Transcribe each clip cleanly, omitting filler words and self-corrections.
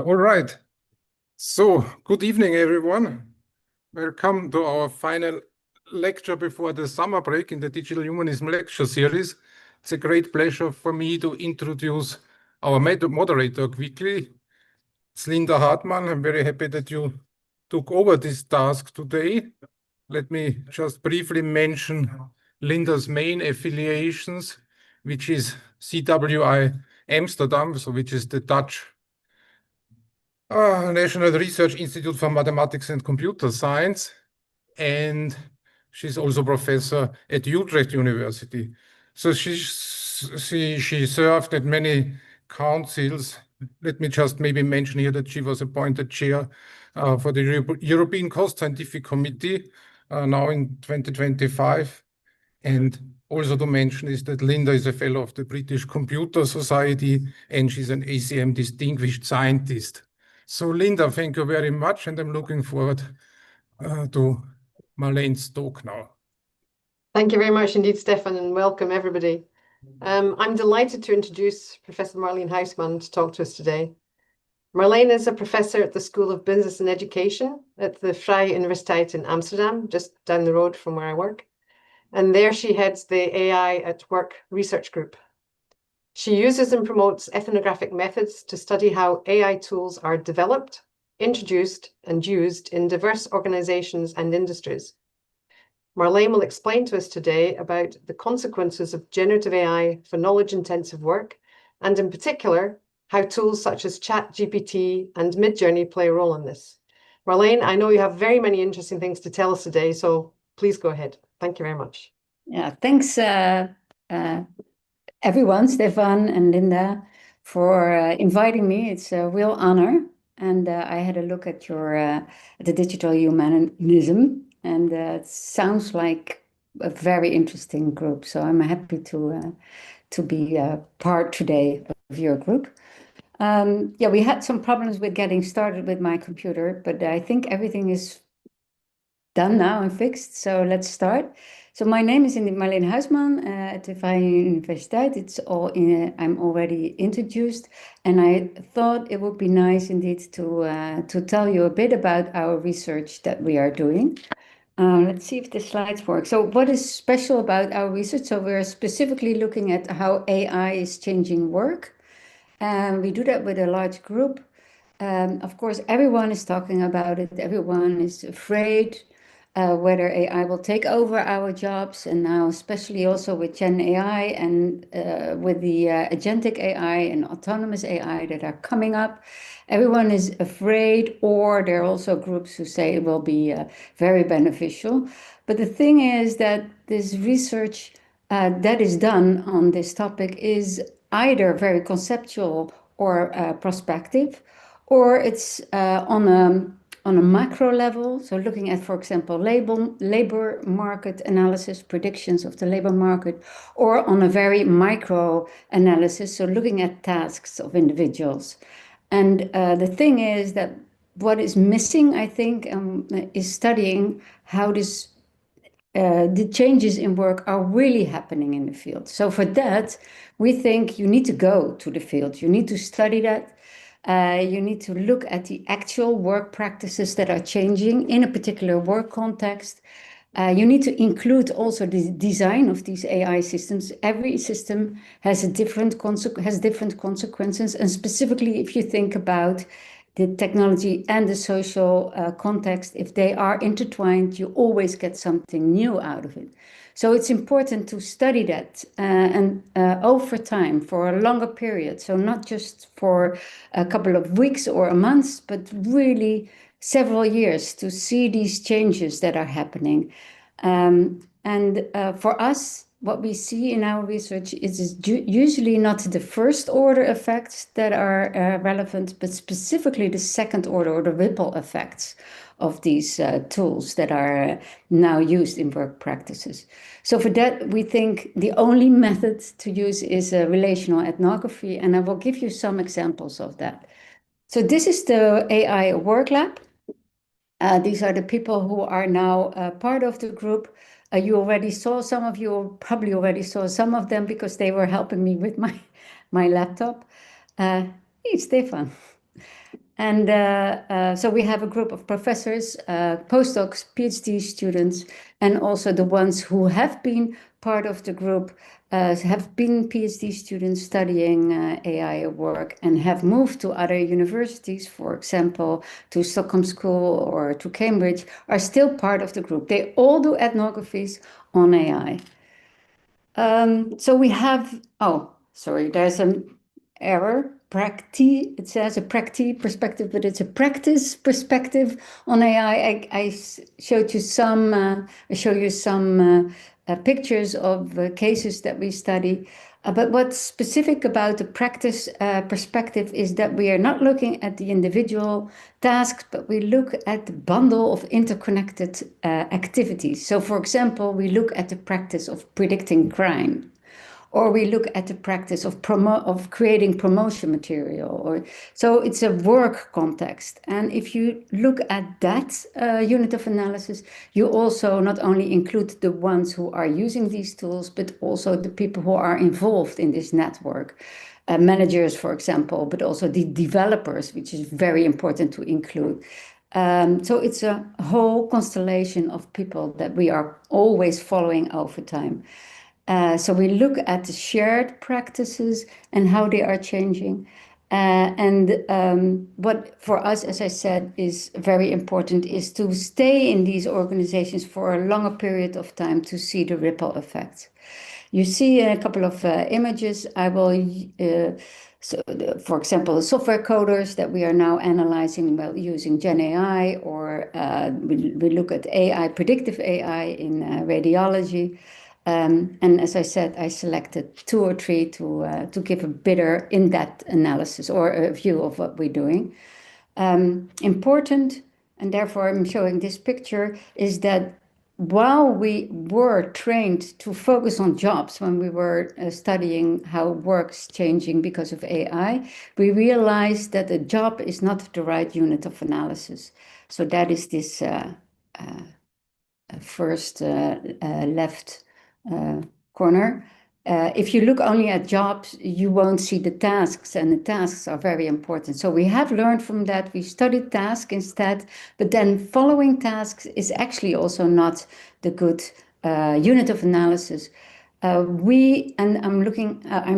All right. So, good evening, everyone. Welcome to our final lecture before the summer break in the Digital Humanism lecture series. It's a great pleasure for me to introduce our moderator quickly. It's Linda Hartmann. I'm very happy that you took over this task today. Let me just briefly mention Linda's main affiliations, which is CWI Amsterdam, which is the Dutch National Research Institute for Mathematics and Computer Science, and she's also professor at Utrecht University. So she served at many councils. Let me just maybe mention here that she was appointed chair for the European Cost Scientific Committee now in 2025. And also to mention is that Linda is a fellow of the British Computer Society, and she's an ACM Distinguished Scientist. So Linda, thank you very much, and I'm looking forward to Marleen's talk now. Thank you very much indeed, Stefan, and welcome everybody. I'm delighted to introduce Professor Marleen Huysman to talk to us today. Marleen is a professor at the School of Business and Education at the Vrije Universiteit in Amsterdam, just down the road from where I work. And there she heads the AI at Work research group. She uses and promotes ethnographic methods to study how AI tools are developed, introduced, and used in diverse organizations and industries. Marleen will explain to us today about the consequences of generative AI for knowledge-intensive work, and in particular, how tools such as ChatGPT and Midjourney play a role in this. Marleen, I know you have very many interesting things to tell us today, so please go ahead. Thank you very much. Yeah, thanks everyone, Stefan and Linda, for inviting me. It's a real honor. And I had a look at your the digital humanism, and it sounds like a very interesting group. So I'm happy to be a part today of your group. Yeah, we had some problems with getting started with my computer, but I think everything is done now and fixed. So let's start. So my name is Marleen Huysman at the Vrije Universiteit. I'm already introduced, and I thought it would be nice indeed to tell you a bit about our research that we are doing. Let's see if the slides work. So what is special about our research? So we're specifically looking at how AI is changing work. And we do that with a large group. Of course, everyone is talking about it. Everyone is afraid whether AI will take over our jobs, and now especially also with Gen AI and with the agentic AI and autonomous AI that are coming up. Everyone is afraid, or there are also groups who say it will be very beneficial. But the thing is that this research that is done on this topic is either very conceptual or prospective, or it's on a macro level, so looking at, for example, labor market analysis, predictions of the labor market, or on a very micro analysis, so looking at tasks of individuals. And the thing is that what is missing, I think, is studying how the changes in work are really happening in the field. So for that, we think you need to go to the field. You need to study that. You need to look at the actual work practices that are changing in a particular work context. You need to include also the design of these AI systems. Every system has different consequences, and specifically if you think about the technology and the social context, if they are intertwined, you always get something new out of it. So it's important to study that and over time for a longer period. So not just for a couple of weeks or a month, but really several years to see these changes that are happening. For us, what we see in our research is usually not the first order effects that are relevant, but specifically the second order or the ripple effects of these tools that are now used in work practices. So for that, we think the only method to use is relational ethnography, and I will give you some examples of that. So this is the AI work lab. These are the people who are now part of the group. You already saw some of you, probably already saw some of them because they were helping me with my laptop. Hey, Stefan. And so we have a group of professors, postdocs, PhD students, and also the ones who have been part of the group have been PhD students studying AI work and have moved to other universities, for example, to Stockholm School or to Cambridge, are still part of the group. They all do ethnographies on AI. So we have, oh, sorry, there's an error. It says a practice perspective, but it's a practice perspective on AI. I showed you some, I show you some pictures of cases that we study. But what's specific about the practice perspective is that we are not looking at the individual tasks, but we look at the bundle of interconnected activities. So, for example, we look at the practice of predicting crime, or we look at the practice of creating promotion material, or so it's a work context. And if you look at that unit of analysis, you also not only include the ones who are using these tools, but also the people who are involved in this network. Managers, for example, but also the developers, which is very important to include. So it's a whole constellation of people that we are always following over time. So we look at the shared practices and how they are changing. What for us, as I said, is very important is to stay in these organizations for a longer period of time to see the ripple effects. You see a couple of images. For example, the software coders that we are now analyzing using Gen AI, or we look at AI, predictive AI in radiology. And as I said, I selected 2 or 3 to give a better in-depth analysis or a view of what we're doing. Important, and therefore I'm showing this picture, is that while we were trained to focus on jobs when we were studying how work's changing because of AI, we realized that a job is not the right unit of analysis. So that is this first left corner. If you look only at jobs, you won't see the tasks, and the tasks are very important. So we have learned from that. We studied tasks instead, but then following tasks is actually also not the good unit of analysis. I'm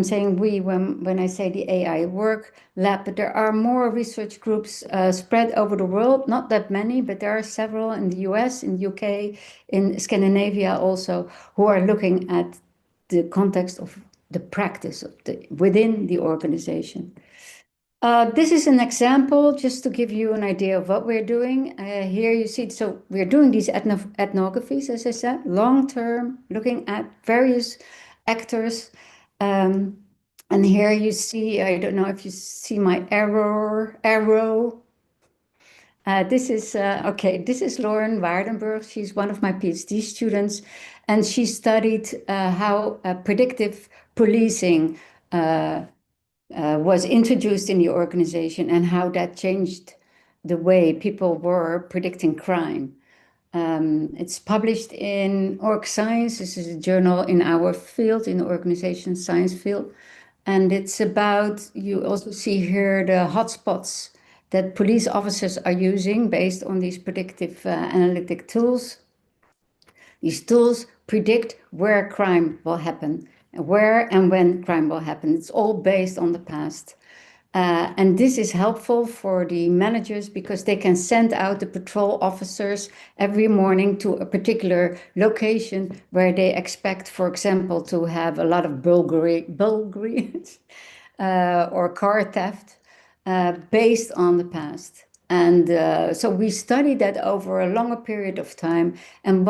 saying we when I say the AI work lab, but there are more research groups spread over the world, not that many, but there are several in the US, in the UK, in Scandinavia also, who are looking at the context of the practice of within the organization. This is an example just to give you an idea of what we're doing. Here you see, so we're doing these ethnographies, as I said, long-term, looking at various actors. And here you see, I don't know if you see my arrow. This is Lauren Waardenburg. She's one of my PhD students, and she studied how predictive policing was introduced in the organization and how that changed the way people were predicting crime. It's published in Org Science. This is a journal in our field, in the organization science field. And it's about, you also see here the hotspots that police officers are using based on these predictive analytic tools. These tools predict where crime will happen, where and when crime will happen. It's all based on the past. And this is helpful for the managers because they can send out the patrol officers every morning to a particular location where they expect, for example, to have a lot of burglary or car theft based on the past. And so we studied that over a longer period of time. And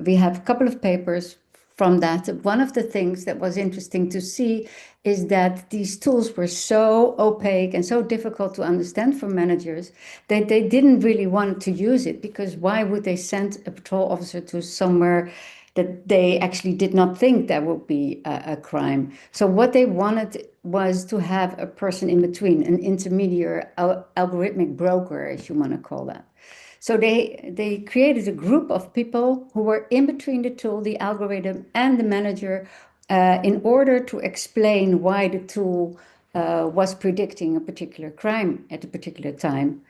we have a couple of papers from that. One of the things that was interesting to see is that these tools were so opaque and so difficult to understand for managers that they didn't really want to use it, because why would they send a patrol officer to somewhere that they actually did not think there would be a crime? So what they wanted was to have a person in between, an intermediary algorithmic broker, as you want to call that. So they created a group of people who were in between the tool, the algorithm, and the manager in order to explain why the tool was predicting a particular crime at a particular time.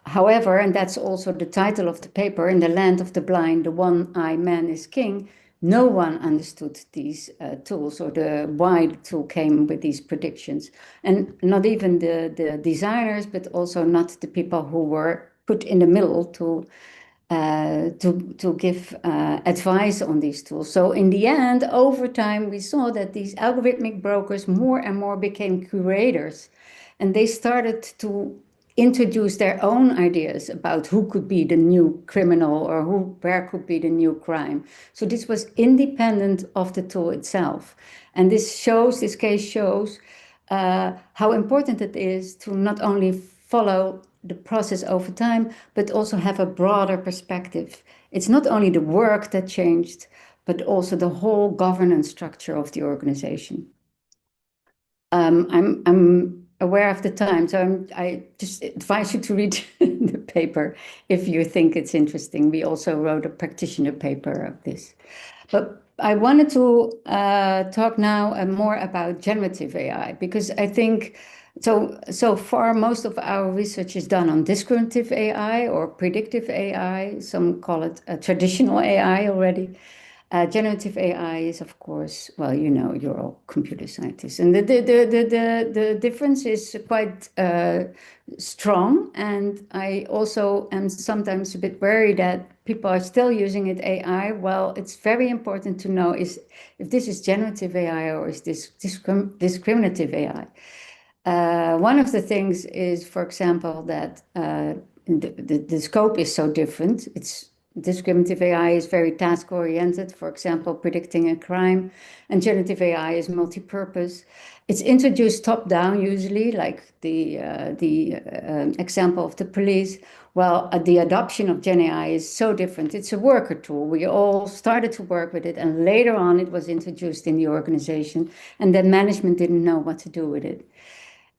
However, and that's also the title of the paper, In the Land of the Blind, the One-Eye Man is King, no one understood these tools or why the tool came with these predictions. And not even the designers, but also not the people who were put in the middle to give advice on these tools. So in the end, over time, we saw that these algorithmic brokers more and more became curators, and they started to introduce their own ideas about who could be the new criminal or where could be the new crime. So this was independent of the tool itself. And this case shows how important it is to not only follow the process over time, but also have a broader perspective. It's not only the work that changed, but also the whole governance structure of the organization. I'm aware of the time, so I just advise you to read the paper if you think it's interesting. We also wrote a practitioner paper of this. But I wanted to talk now more about generative AI, because I think so far most of our research is done on discriminative AI or predictive AI. Some call it traditional AI already. Generative AI is, of course, well, you know, you're all computer scientists, and the difference is quite strong. And I also am sometimes a bit worried that people are still using it AI. Well, it's very important to know if this is generative AI or is this discriminative AI. One of the things is, for example, that the scope is so different. Discriminative AI is very task-oriented, for example, predicting a crime, and generative AI is multi-purpose. It's introduced top-down usually, like the example of the police. Well, the adoption of Gen AI is so different. It's a worker tool. We all started to work with it, and later on it was introduced in the organization, and then management didn't know what to do with it.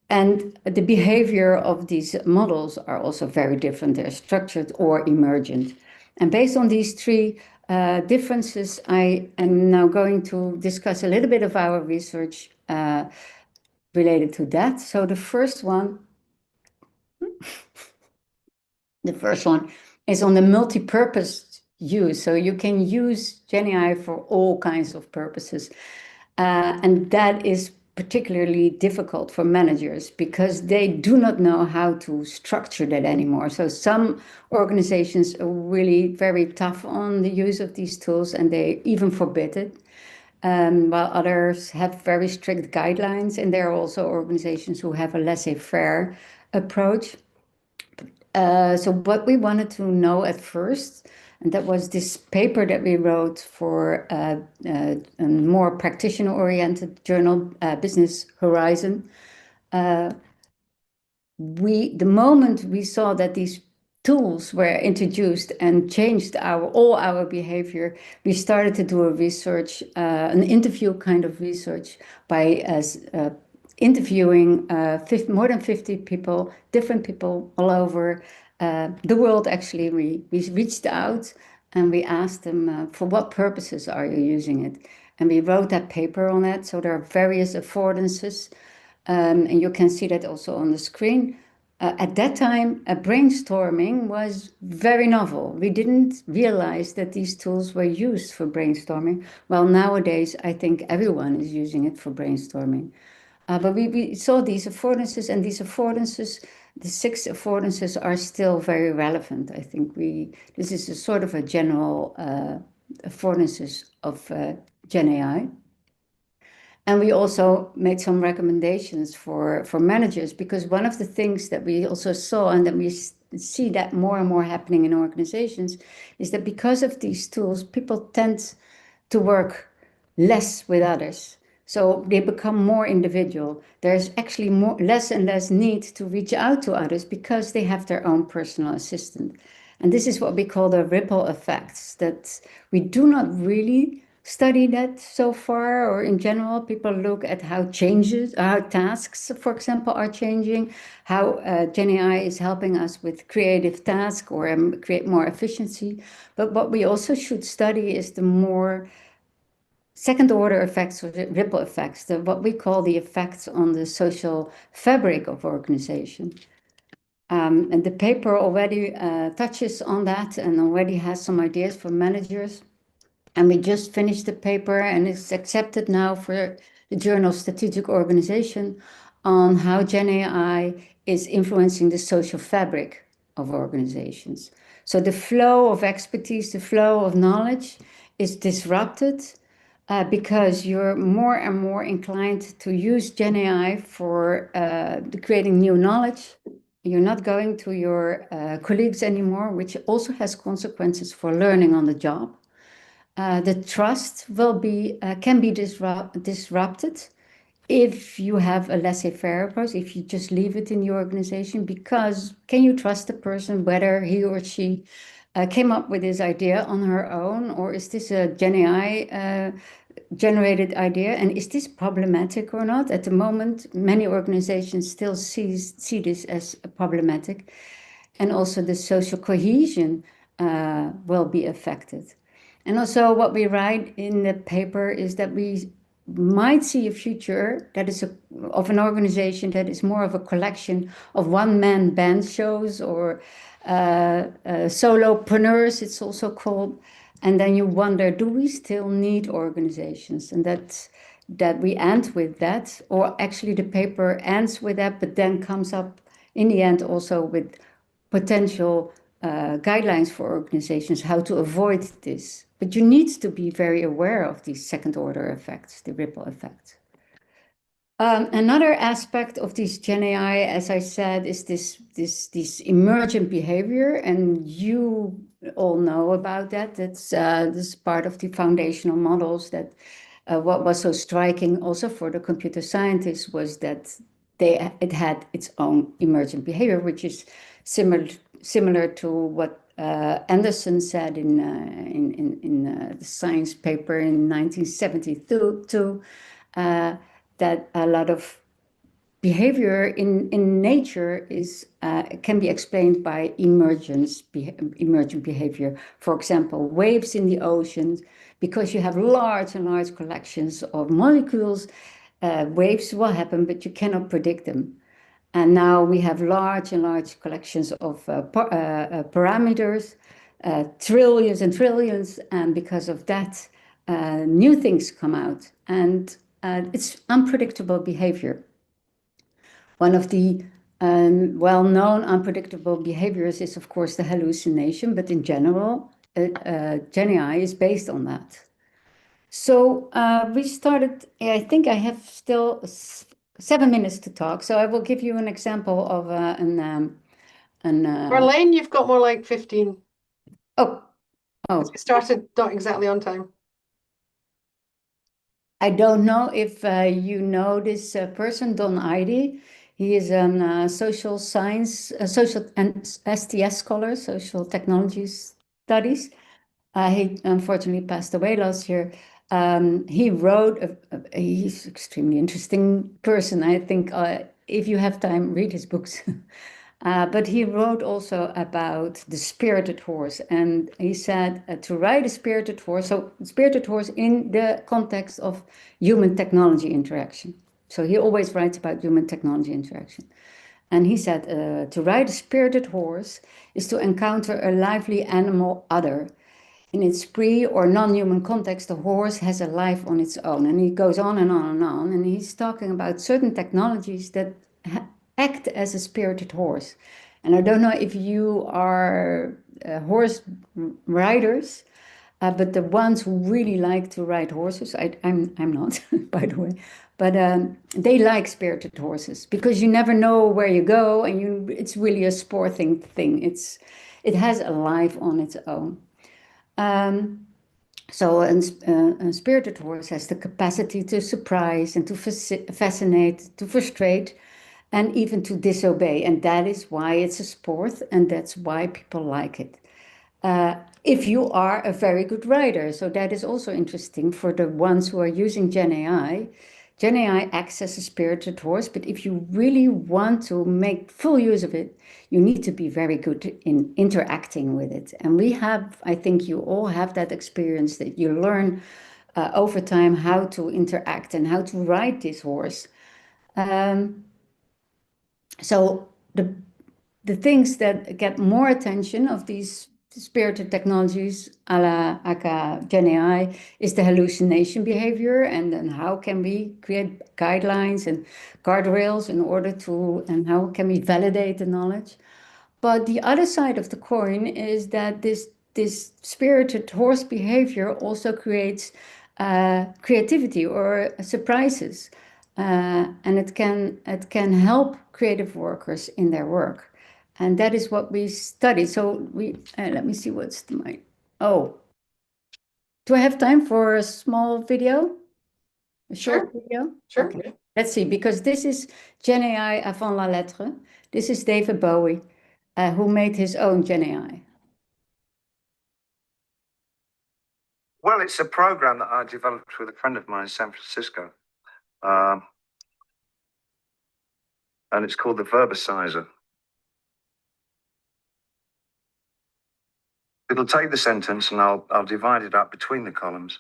And the behavior of these models are also very different. They're structured or emergent. And based on these three differences, I am now going to discuss a little bit of our research related to that. So the first one is on the multi-purpose use. So you can use Gen AI for all kinds of purposes. And that is particularly difficult for managers because they do not know how to structure that anymore. So some organizations are really very tough on the use of these tools, and they even forbid it, while others have very strict guidelines. And there are also organizations who have a laissez-faire approach. So what we wanted to know at first, and that was this paper that we wrote for a more practitioner-oriented journal, Business Horizon. The moment we saw that these tools were introduced and changed all our behavior, we started to do a research, an interview kind of research by interviewing more than 50 people, different people all over the world. Actually, we reached out and we asked them, for what purposes are you using it? And we wrote that paper on that. So there are various affordances, and you can see that also on the screen. At that time, brainstorming was very novel. We didn't realize that these tools were used for brainstorming. Well, nowadays, I think everyone is using it for brainstorming. But we saw these affordances, and these affordances, the 6 affordances, are still very relevant. I think this is a sort of a general affordances of Gen AI. And we also made some recommendations for managers, because one of the things that we also saw, and that we see that more and more happening in organizations, is that because of these tools, people tend to work less with others. So they become more individual. There's actually less and less need to reach out to others because they have their own personal assistant. And this is what we call the ripple effects, that we do not really study that so far, or in general, people look at how tasks, for example, are changing, how Gen AI is helping us with creative tasks or create more efficiency. But what we also should study is the more second order effects or the ripple effects, what we call the effects on the social fabric of organization. And the paper already touches on that and already has some ideas for managers. And we just finished the paper and it's accepted now for the Journal of Strategic Organization on how Gen AI is influencing the social fabric of organizations. So the flow of expertise, the flow of knowledge is disrupted because you're more and more inclined to use Gen AI for creating new knowledge. You're not going to your colleagues anymore, which also has consequences for learning on the job. The trust will be can be disrupted if you have a laissez-faire approach, if you just leave it in your organization, because can you trust the person whether he or she came up with this idea on her own, or is this a Gen AI generated idea, and is this problematic or not? At the moment, many organizations still see this as problematic, and also the social cohesion will be affected. And also what we write in the paper is that we might see a future that is of an organization that is more of a collection of one-man band shows or solopreneurs, it's also called. And then you wonder, do we still need organizations? And that we end with that, or actually the paper ends with that, but then comes up in the end also with potential guidelines for organizations, how to avoid this. But you need to be very aware of these second order effects, the ripple effects. Another aspect of this Gen AI, as I said, is this emergent behavior, and you all know about that. That's this is part of the foundational models. That what was so striking also for the computer scientists was that it had its own emergent behavior, which is similar to what Anderson said in the science paper in 1972. That a lot of behavior in nature can be explained by emergent behavior. For example, waves in the oceans, because you have large and large collections of molecules, waves will happen, but you cannot predict them. And now we have large and large collections of parameters, trillions and trillions, and because of that, new things come out. And it's unpredictable behavior. One of the well-known unpredictable behaviors is, of course, the hallucination, but in general, Gen AI is based on that. So we started, I think I have still 7 minutes to talk, so I will give you an example of Marleen, you've got more like 15. Oh. We started not exactly on time. I don't know if you know this person, Don Idy. He is a social science, social and STS scholar, social technology studies. He unfortunately passed away last year. He wrote, he's an extremely interesting person. I think if you have time, read his books. But he wrote also about the spirited horse, and he said to ride a spirited horse, so spirited horse in the context of human technology interaction. So he always writes about human technology interaction. And he said to ride a spirited horse is to encounter a lively animal other. In its pre or non-human context, the horse has a life on its own. And he goes on and on and on. And he's talking about certain technologies that act as a spirited horse. And I don't know if you are horse riders, but the ones who really like to ride horses, I'm not, by the way, but they like spirited horses because you never know where you go, and it's really a sporting thing. It has a life on its own. So a spirited horse has the capacity to surprise and to fascinate, to frustrate, and even to disobey. And that is why it's a sport, and that's why people like it. If you are a very good rider. So that is also interesting for the ones who are using Gen AI. Gen AI acts as a spirited horse, but if you really want to make full use of it, you need to be very good in interacting with it. And we have, I think you all have that experience that you learn over time how to interact and how to ride this horse. So the things that get more attention of these spirited technologies a la aka Gen AI is the hallucination behavior, and then how can we create guidelines and guardrails in order to, and how can we validate the knowledge. But the other side of the coin is that this spirited horse behavior also creates creativity or surprises, and it can help creative workers in their work, and that is what we study. So we let me see what's my do I have time for a small video, a short video? Sure. Okay. Yeah. Let's see, because this is Gen AI avant la lettre. This is David Bowie, who made his own Gen AI. Well, it's a program that I developed with a friend of mine in San Francisco. And it's called the verbicizer. It'll take the sentence and I'll divide it up between the columns.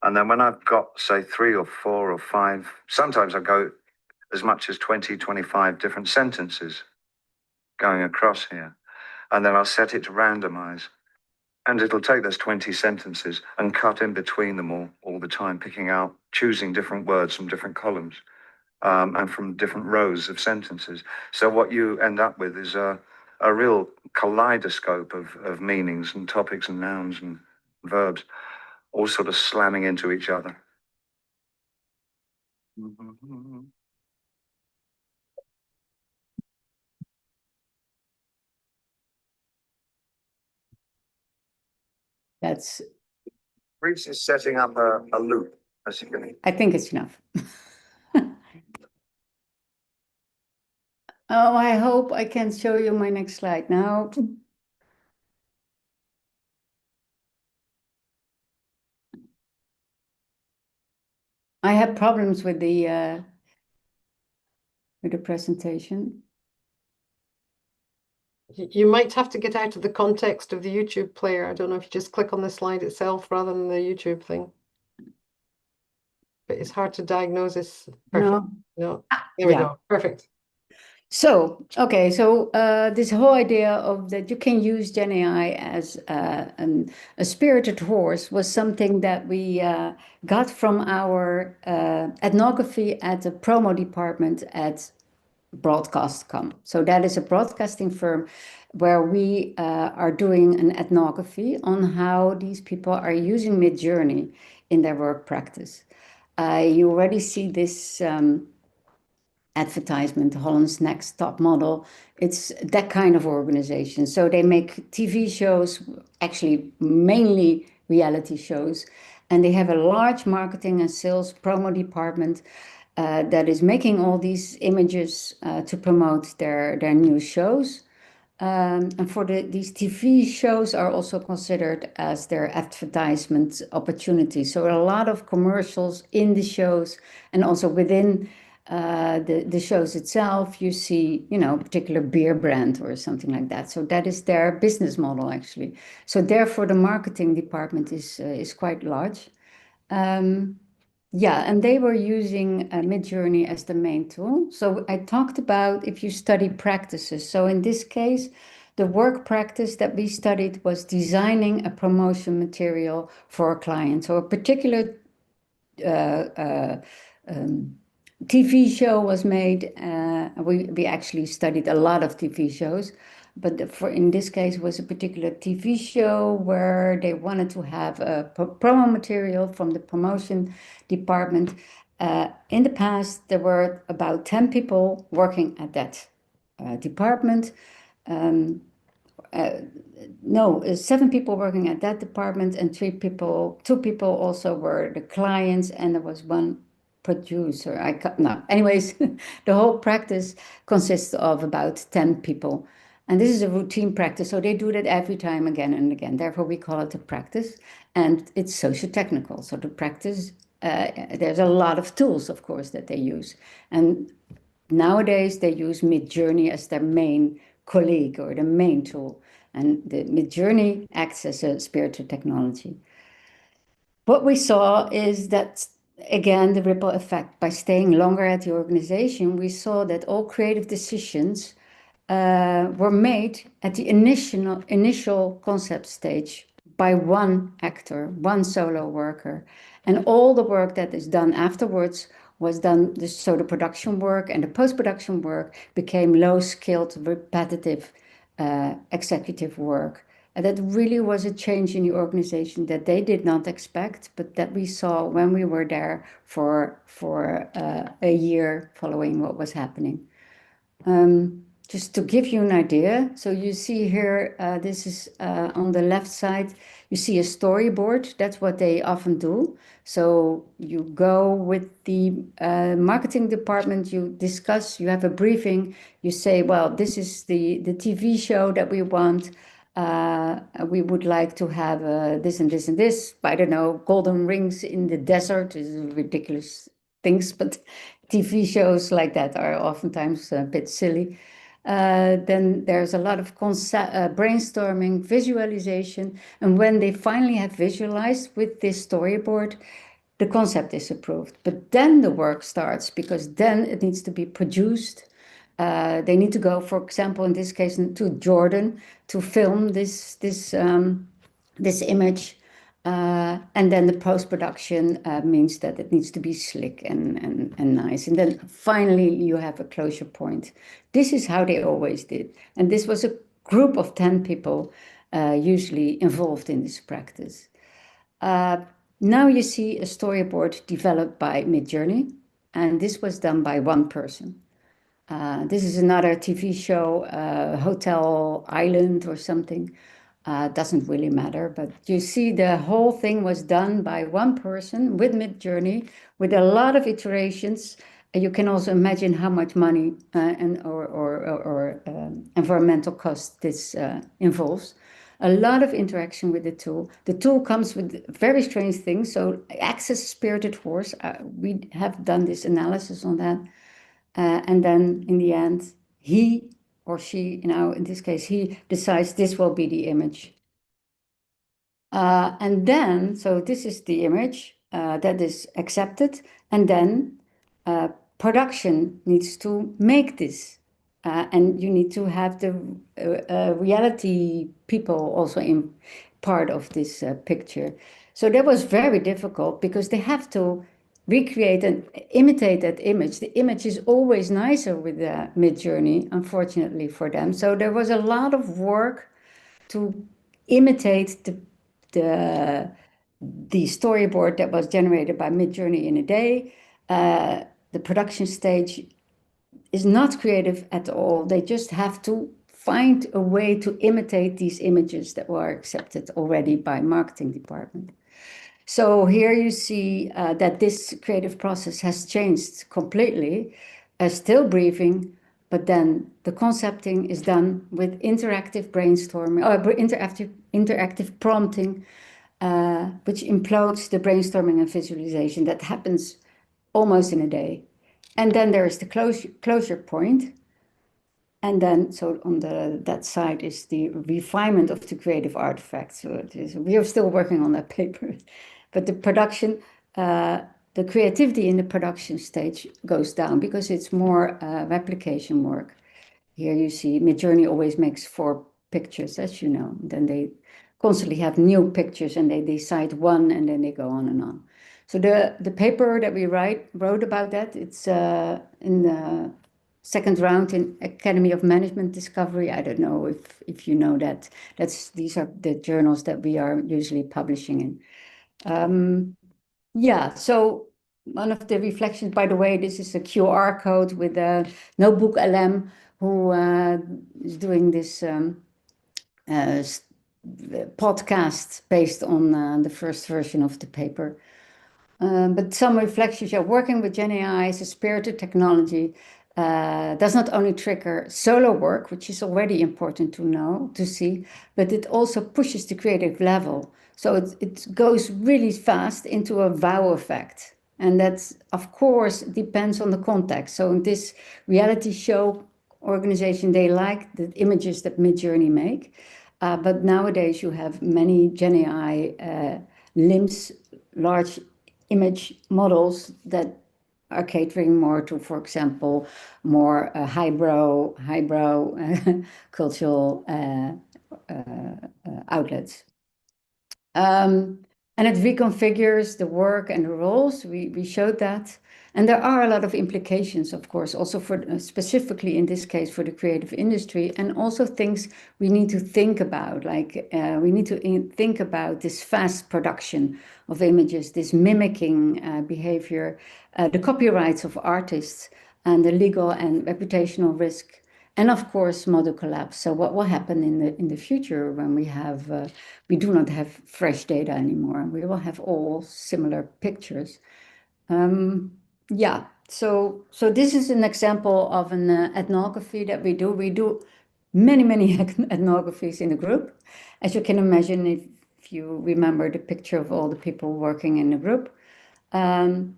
And then when I've got, say, 3 or 4 or 5, sometimes I go as much as 20, 25 different sentences going across here. And then I'll set it to randomize. And it'll take those 20 sentences and cut in between them all the time, picking out, choosing different words from different columns and from different rows of sentences. So what you end up with is a real kaleidoscope of meanings and topics and nouns and verbs, all sort of slamming into each other. That's, Reese is setting up a loop, as you can. I think it's enough. Oh, I hope I can show you my next slide now. I have problems with the presentation. You might have to get out of the context of the YouTube player. I don't know if you just click on the slide itself rather than the YouTube thing. But it's hard to diagnose this. Perfect. No. There we go. Perfect. So, okay, so this whole idea of that you can use Gen AI as a spirited horse was something that we got from our ethnography at the promo department at Broadcast.com. So that is a broadcasting firm where we are doing an ethnography on how these people are using Midjourney in their work practice. You already see this advertisement, Holland's Next Top Model. It's that kind of organization. So they make TV shows, actually mainly reality shows, and they have a large marketing and sales promo department that is making all these images to promote their new shows. And for these TV shows are also considered as their advertisement opportunities. So a lot of commercials in the shows, and also within the shows itself, you see, a particular beer brand or something like that. So that is their business model, actually. So therefore, the marketing department is quite large. Yeah, and they were using Midjourney as the main tool. So I talked about if you study practices. So in this case, the work practice that we studied was designing a promotion material for a client. So a particular TV show was made. We actually studied a lot of TV shows, but in this case it was a particular TV show where they wanted to have a promo material from the promotion department. In the past, there were about 10 people working at that department. No, 7 people working at that department, and 2 people also were the clients, and there was 1 producer. No, anyways, the whole practice consists of about 10 people. And this is a routine practice, so they do that every time again and again. Therefore, we call it a practice, and it's socio-technical. So the practice, there's a lot of tools, of course, that they use. And nowadays, they use Midjourney as their main colleague or the main tool. And the Midjourney acts as a spirited technology. what we saw is that, again, the ripple effect. By staying longer at the organization, we saw that all creative decisions were made at the initial concept stage by one actor, one solo worker. And all the work that is done afterwards was done, so the production work and the post-production work became low-skilled, repetitive executive work. And that really was a change in the organization that they did not expect, but that we saw when we were there for a year following what was happening. Just to give you an idea, so you see here, this is on the left side, you see a storyboard. That's what they often do. So you go with the marketing department, you discuss, you have a briefing, you say, well, this is the TV show that we want. We would like to have this and this and this. I don't know, golden rings in the desert is ridiculous things, but TV shows like that are oftentimes a bit silly. Then there's a lot of brainstorming, visualization. And when they finally have visualized with this storyboard, the concept is approved. But then the work starts, because then it needs to be produced. They need to go, for example, in this case, to Jordan to film this image. And then the post-production means that it needs to be slick and nice. And then finally, you have a closure point. This is how they always did. And this was a group of 10 people usually involved in this practice. Now you see a storyboard developed by Midjourney, and this was done by one person. This is another TV show, Hotel Island or something. Doesn't really matter, but you see the whole thing was done by one person with Midjourney, with a lot of iterations. You can also imagine how much money or environmental cost this involves. A lot of interaction with the tool. The tool comes with very strange things. So access spirited horse. We have done this analysis on that. And then in the end, he or she, now in this case, he decides this will be the image. And then, so this is the image that is accepted. And then production needs to make this. And you need to have the reality people also in part of this picture. So that was very difficult, because they have to recreate and imitate that image. The image is always nicer with the Midjourney, unfortunately for them. So there was a lot of work to imitate the storyboard that was generated by Midjourney in a day. The production stage is not creative at all. They just have to find a way to imitate these images that were accepted already by marketing department. So here you see that this creative process has changed completely. Still briefing, but then the concepting is done with interactive brainstorming, or interactive prompting, which implodes the brainstorming and visualization that happens almost in a day. And then there is the closure point. And then, so on that side is the refinement of the creative artifact. So we are still working on that paper. But the production, the creativity in the production stage goes down, because it's more replication work. Here you see Midjourney always makes 4 pictures, as you know. Then they constantly have new pictures, and they decide one, and then they go on and on. So the paper that we wrote about that, it's in the second round in Academy of Management Discovery. I don't know if you know that. These are the journals that we are usually publishing in. Yeah, so one of the reflections, by the way, this is a QR code with a Notebook LM, who is doing this podcast based on the first version of the paper. But some reflections, working with Gen AI is a spirited technology, does not only trigger solo work, which is already important to see, but it also pushes the creative level. So it goes really fast into a wow effect. And that's, of course, depends on the context. So in this reality show organization, they like the images that Midjourney make. But nowadays you have many Gen AI limbs large image models that are catering more to, for example, more highbrow cultural outlets. And it reconfigures the work and the roles. We showed that. And there are a lot of implications, of course, also for specifically in this case for the creative industry, and also things we need to think about, like we need to think about this fast production of images, this mimicking behavior, the copyrights of artists, and the legal and reputational risk, and of course model collapse. So what will happen in the future when we do not have fresh data anymore? We will have all similar pictures. Yeah, so this is an example of an ethnography that we do. We do many ethnographies in the group. As you can imagine, if you remember the picture of all the people working in the group. And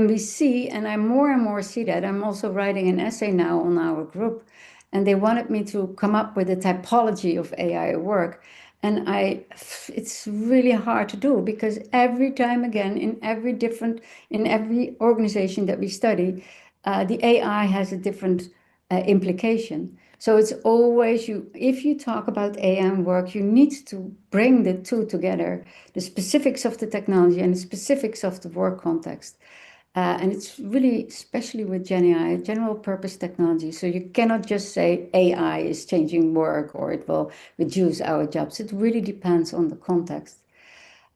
we see, and I more and more see that. I'm also writing an essay now on our group, and they wanted me to come up with a typology of AI work. And it's really hard to do, because every time again, in every organization that we study, the AI has a different implication. So it's always if you talk about AI work, you need to bring the two together, the specifics of the technology and the specifics of the work context. And it's really, especially with GenAI, general purpose technology. So you cannot just say AI is changing work or it will reduce our jobs. It really depends on the context.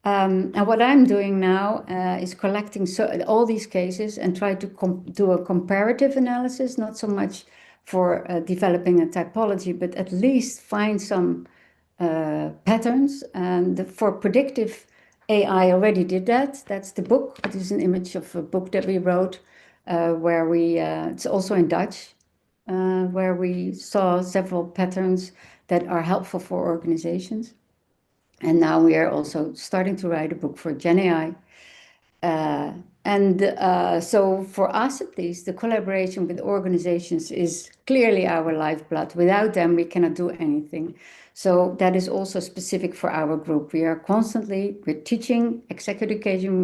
And what I'm doing now is collecting all these cases and try to do a comparative analysis, not so much for developing a typology, but at least find some patterns. And for predictive AI already did that. That's the book. It is an image of a book that we wrote where it's also in Dutch, where we saw several patterns that are helpful for organizations. And now we are also starting to write a book for GenAI. So for us, at least, the collaboration with organizations is clearly our lifeblood. Without them, we cannot do anything. So that is also specific for our group. We're teaching executive education,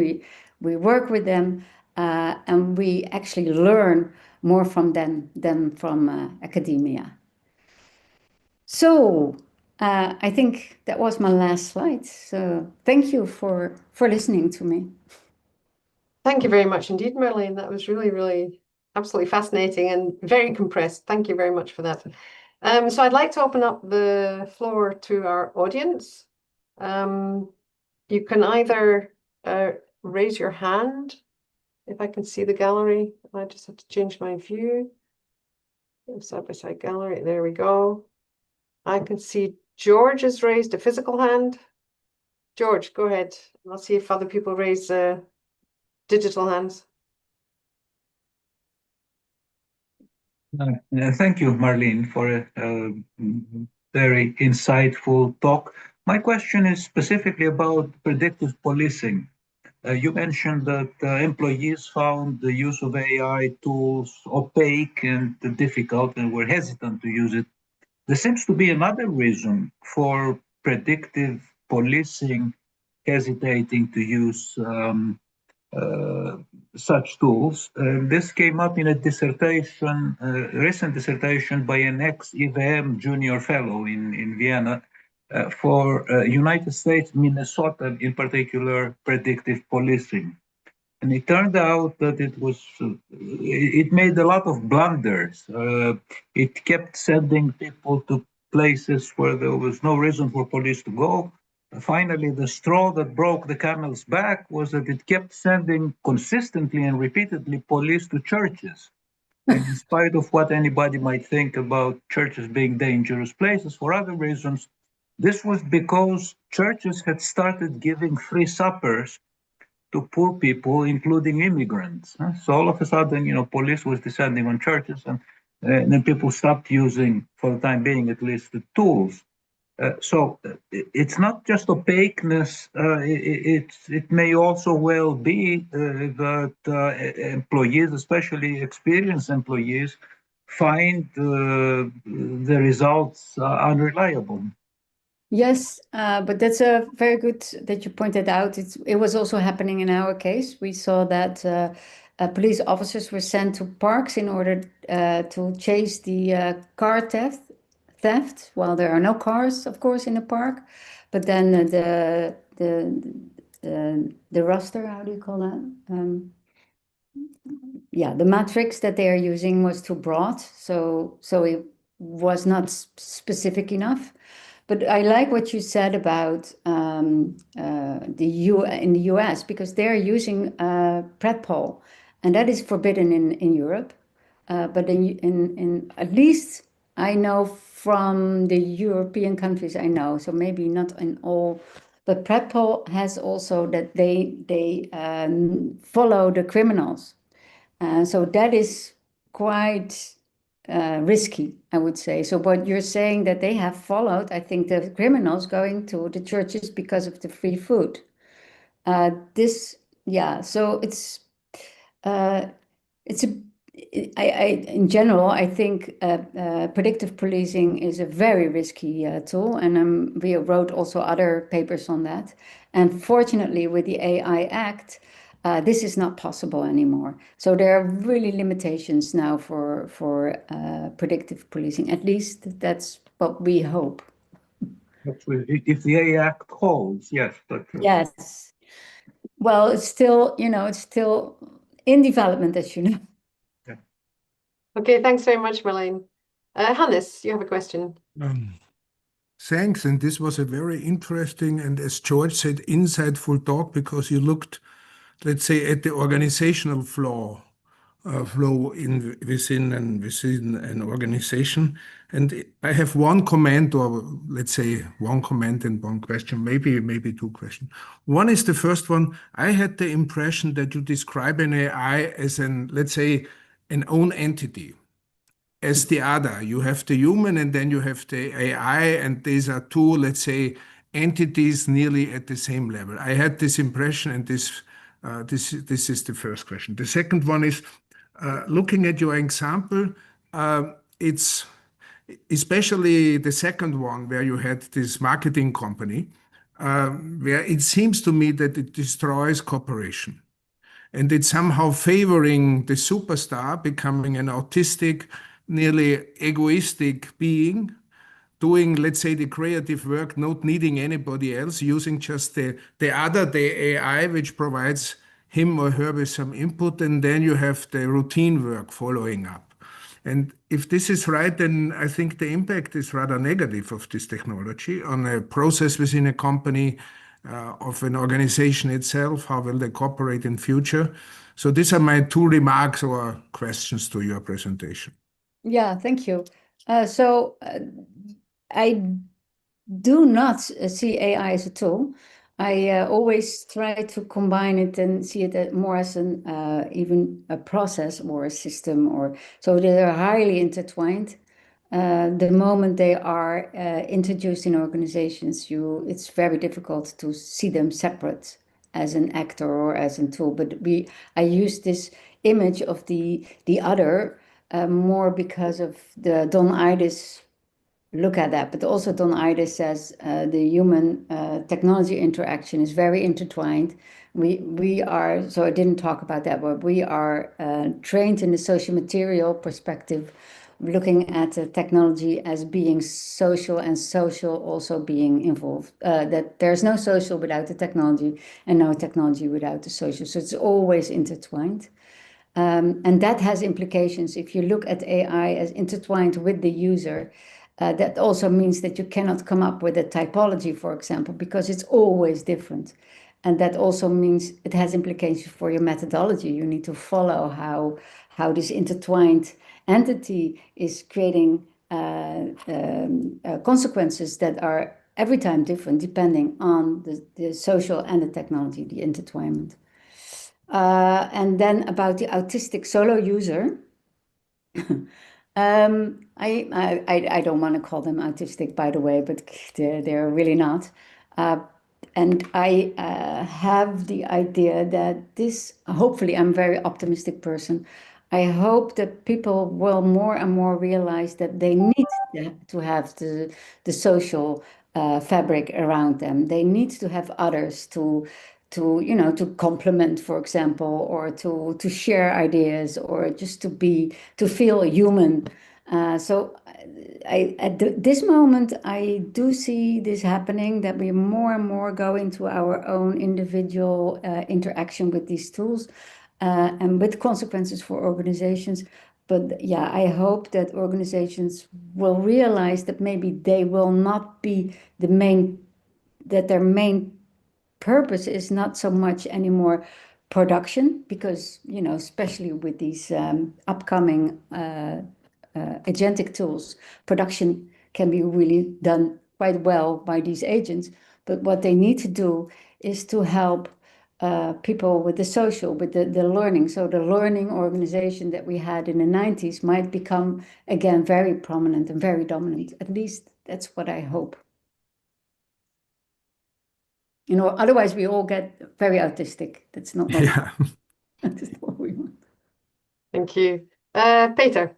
we work with them, and we actually learn more from them than from academia. So I think that was my last slide. So thank you for listening to me. Thank you very much indeed, Marleen. That was really, really absolutely fascinating and very compressed. Thank you very much for that. So I'd like to open up the floor to our audience. You can either raise your hand, if I can see the gallery. I just have to change my view. Side by side gallery, there we go. I can see George has raised a physical hand. George, go ahead. I'll see if other people raise digital hands. Thank you, Marleen, for a very insightful talk. My question is specifically about predictive policing. You mentioned that employees found the use of AI tools opaque and difficult and were hesitant to use it. There seems to be another reason for predictive policing hesitating to use such tools. This came up in a dissertation, recent dissertation by an ex-EVM junior fellow in Vienna for United States, Minnesota, in particular, predictive policing. And it turned out that it made a lot of blunders. It kept sending people to places where there was no reason for police to go. Finally, the straw that broke the camel's back was that it kept sending consistently and repeatedly police to churches. And in spite of what anybody might think about churches being dangerous places for other reasons, this was because churches had started giving free suppers to poor people, including immigrants. So all of a sudden, police was descending on churches, and then people stopped using, for the time being at least, the tools. So it's not just opaqueness. It may also well be that employees, especially experienced employees, find the results unreliable. Yes, but that's a very good that you pointed out. It was also happening in our case. We saw that police officers were sent to parks in order to chase the car theft. While there are no cars, of course, in the park, but then the raster, how do you call that? Yeah, the matrix that they are using was too broad, so it was not specific enough. But I like what you said about in the US, because they're using predpol, and that is forbidden in Europe. But in at least I know from the European countries I know, so maybe not in all. But predpol has also that they follow the criminals. So that is quite risky, I would say. So what you're saying that they have followed, I think, the criminals going to the churches because of the free food. So in general, I think predictive policing is a very risky tool, and we wrote also other papers on that. And fortunately, with the AI Act, this is not possible anymore. So there are really limitations now for predictive policing. At least that's what we hope. If the AI Act holds, yes, but Yes. Well, it's still in development, as you know. Okay, thanks very much, Marleen. Hannes, you have a question. Thanks, and this was a very interesting and, as George said, insightful talk, because you looked, let's say, at the organizational flow within an organization. And I have one comment, or let's say one comment and one question, maybe two questions. One is the first one. I had the impression that you describe an AI as let's say, an own entity. As the other, you have the human and then you have the AI, and these are two, let's say, entities nearly at the same level. I had this impression, and this is the first question. The second one is, looking at your example, it's especially the second one where you had this marketing company, where it seems to me that it destroys cooperation. And it's somehow favoring the superstar becoming an autistic, nearly egoistic being, doing, let's say, the creative work, not needing anybody else, using just the AI, which provides him or her with some input, and then you have the routine work following up. And if this is right, then I think the impact is rather negative of this technology on a process within a company, of an organization itself. How will they cooperate in future? So these are my two remarks or questions to your presentation. Yeah, thank you. I do not see AI as a tool. I always try to combine it and see it more as even a process or a system, so they are highly intertwined. The moment they are introduced in organizations, it's very difficult to see them separate as an actor or as a tool. But I use this image of the other more because of the Don Ides look at that. But also Don Ides says the human technology interaction is very intertwined. We are, so I didn't talk about that, but we are trained in the social material perspective, looking at the technology as being social and social also being involved, that there's no social without the technology and no technology without the social. So it's always intertwined. And that has implications. If you look at AI as intertwined with the user, that also means that you cannot come up with a typology, for example, because it's always different. And that also means it has implications for your methodology. You need to follow how this intertwined entity is creating consequences that are every time different, depending on the social and the technology, the intertwinement. And then about the autistic solo user, I don't want to call them autistic, by the way, but they're really not. And I have the idea that this, hopefully, I'm a very optimistic person. I hope that people will more and more realize that they need to have the social fabric around them. They need to have others to complement, for example, or to share ideas, or just to feel human. So at this moment, I do see this happening, that we more and more go into our own individual interaction with these tools, and with consequences for organizations. But yeah, I hope that organizations will realize that maybe they will not be that their main purpose is not so much anymore production, because, especially with these upcoming agentic tools, production can be really done quite well by these agents. But what they need to do is to help people with the social, with the learning. So the learning organization that we had in the 90s might become again very prominent and very dominant. At least that's what I hope. Otherwise we all get very autistic. That's not Yeah. that's not what we want. Thank you. Peter.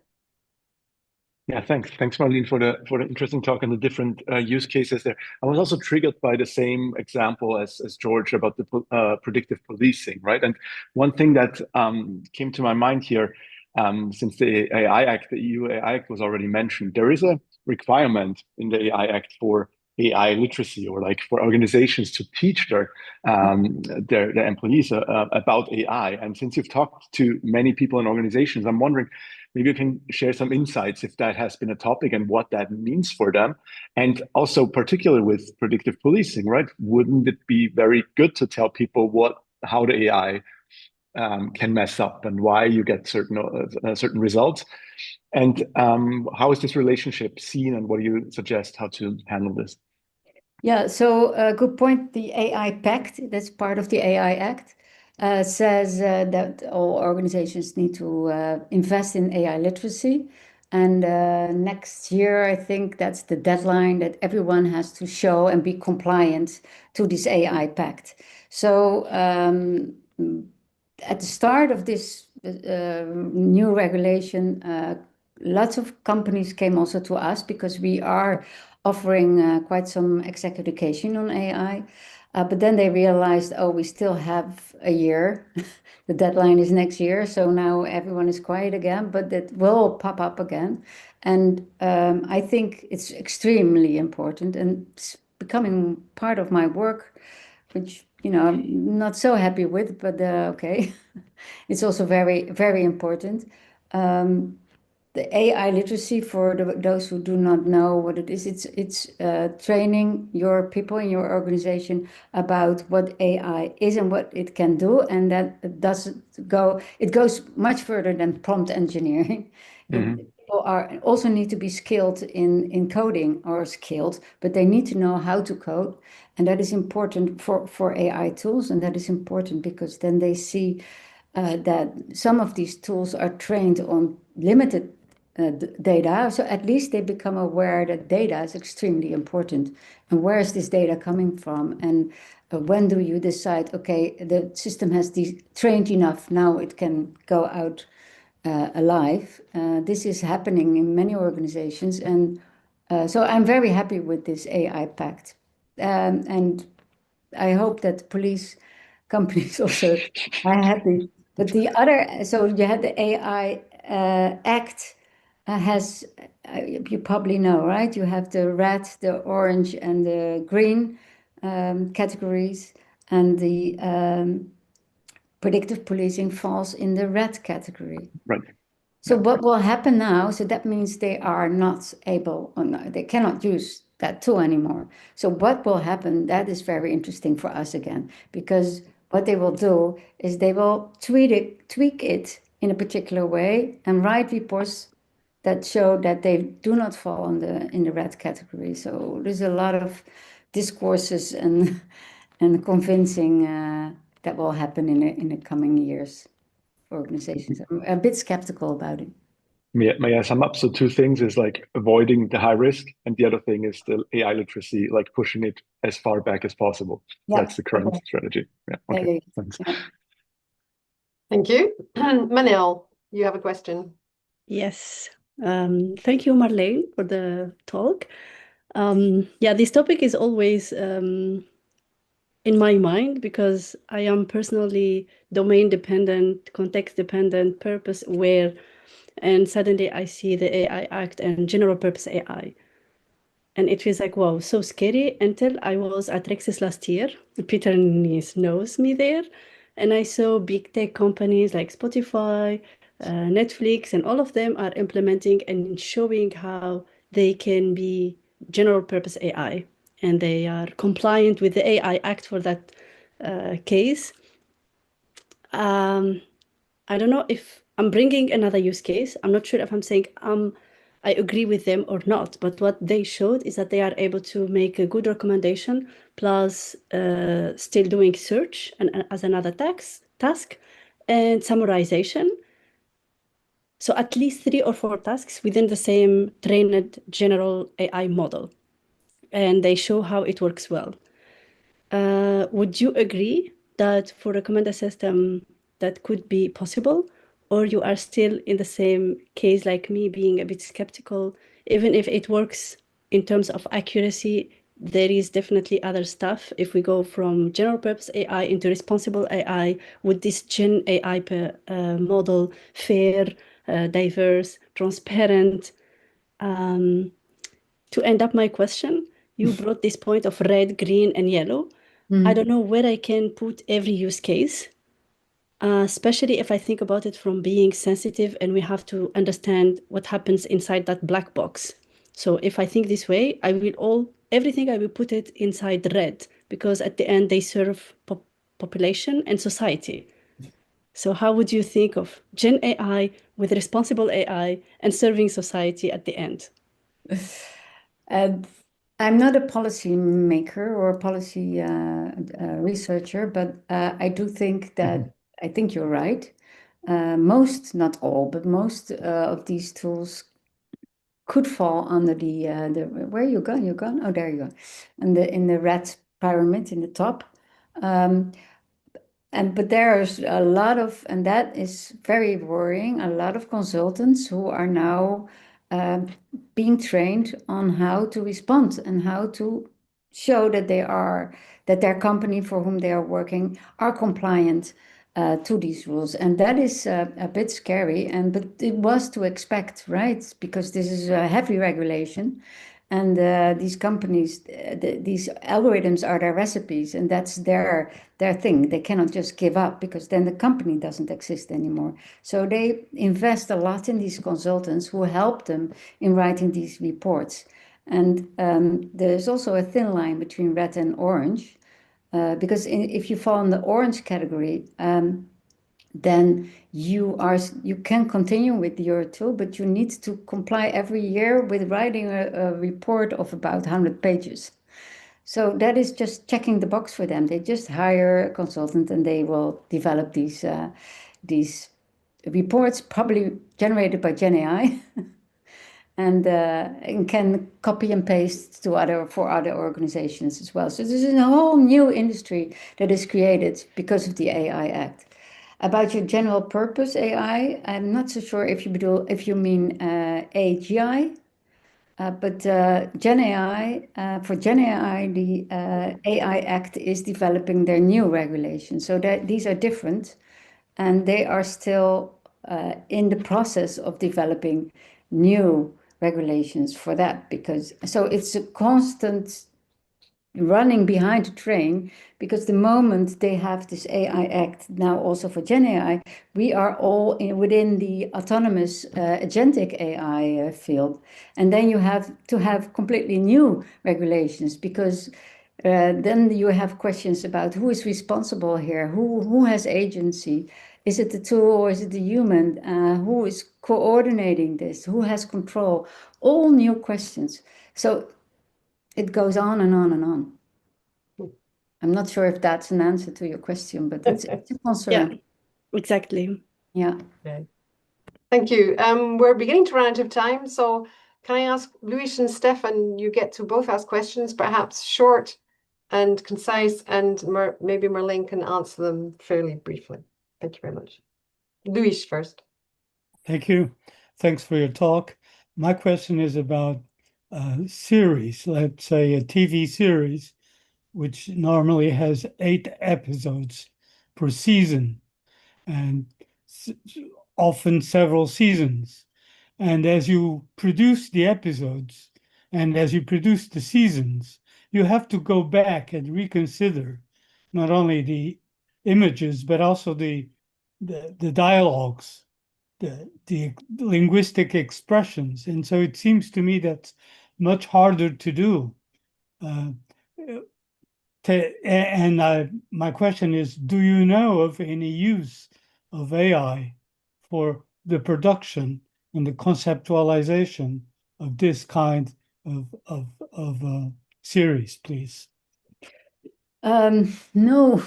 Yeah, thanks, Marleen, for the interesting talk and the different use cases there. I was also triggered by the same example as George about the predictive policing, right? And one thing that came to my mind here, since the AI Act, the EU AI Act was already mentioned, there is a requirement in the AI Act for AI literacy, or like for organizations to teach their employees about AI. And since you've talked to many people in organizations, I'm wondering, maybe you can share some insights if that has been a topic and what that means for them. And also particularly with predictive policing, right? Wouldn't it be very good to tell people how the AI can mess up and why you get certain results? And how is this relationship seen, and what do you suggest how to handle this? Yeah, so good point. The AI Pact, that's part of the AI Act, says that all organizations need to invest in AI literacy. And next year, I think that's the deadline that everyone has to show and be compliant to this AI Pact. So at the start of this new regulation, lots of companies came also to us, because we are offering quite some exec education on AI. But then they realized, we still have a year. The deadline is next year. So now everyone is quiet again, but it will pop up again. And I think it's extremely important, and it's becoming part of my work, which, I'm not so happy with, but okay. It's also very, very important. The AI literacy, for those who do not know what it is, it's training your people in your organization about what AI is and what it can do, and that it goes much further than prompt engineering. People also need to be skilled in coding, but they need to know how to code, and that is important for AI tools, and that is important because then they see that some of these tools are trained on limited data, so at least they become aware that data is extremely important, and where is this data coming from, and when do you decide, okay, the system has trained enough, now it can go out alive. This is happening in many organizations, and so I'm very happy with this AI Pact, and I hope that police companies also are happy. But so you had the AI Act has, you probably know, right? You have the red, the orange, and the green categories, and the predictive policing falls in the red category. Right. So what will happen now? So that means they are not able, or no, they cannot use that tool anymore. So what will happen? That is very interesting for us again, because what they will do is they will tweak it in a particular way and write reports that show that they do not fall in the red category. So there's a lot of discourses and convincing that will happen in the coming years for organizations. I'm a bit skeptical about it. May I sum up? So two things is like avoiding the high risk, and the other thing is the AI literacy, like pushing it as far back as possible. Yeah. That's the current strategy. Yeah. Okay. Thanks. Yeah. Thank you. Manil, you have a question. Yes. Thank you, Marleen, for the talk. Yeah, this topic is always in my mind because I am personally domain dependent, context dependent, purpose aware, and suddenly I see the AI Act and general purpose AI. And it feels like, wow, so scary until I was at Rexis last year. Peter Nies knows me there. And I saw big tech companies like Spotify, Netflix, and all of them are implementing and showing how they can be general purpose AI. And they are compliant with the AI Act for that case. I don't know if I'm bringing another use case. I'm not sure if I'm saying I agree with them or not, but what they showed is that they are able to make a good recommendation plus still doing search and as another task and summarization. So at least 3 or 4 tasks within the same trained general AI model. And they show how it works well. Would you agree that for recommender system that could be possible, or you are still in the same case like me, being a bit skeptical, even if it works in terms of accuracy? There is definitely other stuff. If we go from general purpose AI into responsible AI, would this Gen AI model fair, diverse, transparent? To end up my question, you brought this point of red, green, and yellow. I don't know where I can put every use case, especially if I think about it from being sensitive and we have to understand what happens inside that black box. So if I think this way, everything I will put it inside red, because at the end they serve population and society. So how would you think of Gen AI with responsible AI and serving society at the end? I'm not a policy maker or a policy researcher, but I do think that I think you're right. Most, not all, but most of these tools could fall under the where you gone? You're gone? Oh, there you go. And in the red pyramid in the top. But there's a lot of, and that is very worrying, a lot of consultants who are now being trained on how to respond and how to show that that their company for whom they are working are compliant to these rules. And that is a bit scary, but it was to expect, right? Because this is a heavy regulation. And these companies, these algorithms are their recipes, and that's their thing. They cannot just give up because then the company doesn't exist anymore. So they invest a lot in these consultants who help them in writing these reports. And there's also a thin line between red and orange, because if you fall in the orange category, then you can continue with your tool, but you need to comply every year with writing a report of about 100 pages. So that is just checking the box for them. They just hire a consultant and they will develop these reports, probably generated by Gen AI, and can copy and paste for other organizations as well. So this is a whole new industry that is created because of the AI Act. About your general purpose AI, I'm not so sure if you mean AGI, but Gen AI, for Gen AI, the AI Act is developing their new regulations. So these are different, and they are still in the process of developing new regulations for that, so it's a constant running behind the train, because the moment they have this AI Act now also for Gen AI, we are all within the autonomous agentic AI field. And then you have to have completely new regulations, because then you have questions about who is responsible here, who has agency. Is it the tool or is it the human? Who is coordinating this? Who has control? All new questions. So it goes on and on and on. I'm not sure if that's an answer to your question, but it's a concern. Yeah, exactly. Yeah. Okay. Thank you. We're beginning to run out of time, so can I ask Luis and Stefan, you get to both ask questions, perhaps short and concise, and maybe Marleen can answer them fairly briefly. Thank you very much. Luis first. Thank you. Thanks for your talk. My question is about series, let's say a TV series, which normally has 8 episodes per season and often several seasons. And as you produce the episodes and as you produce the seasons, you have to go back and reconsider not only the images, but also the dialogues, the linguistic expressions. And so it seems to me that's much harder to do. My question is, do you know of any use of AI for the production and the conceptualization of this kind of series, please? No,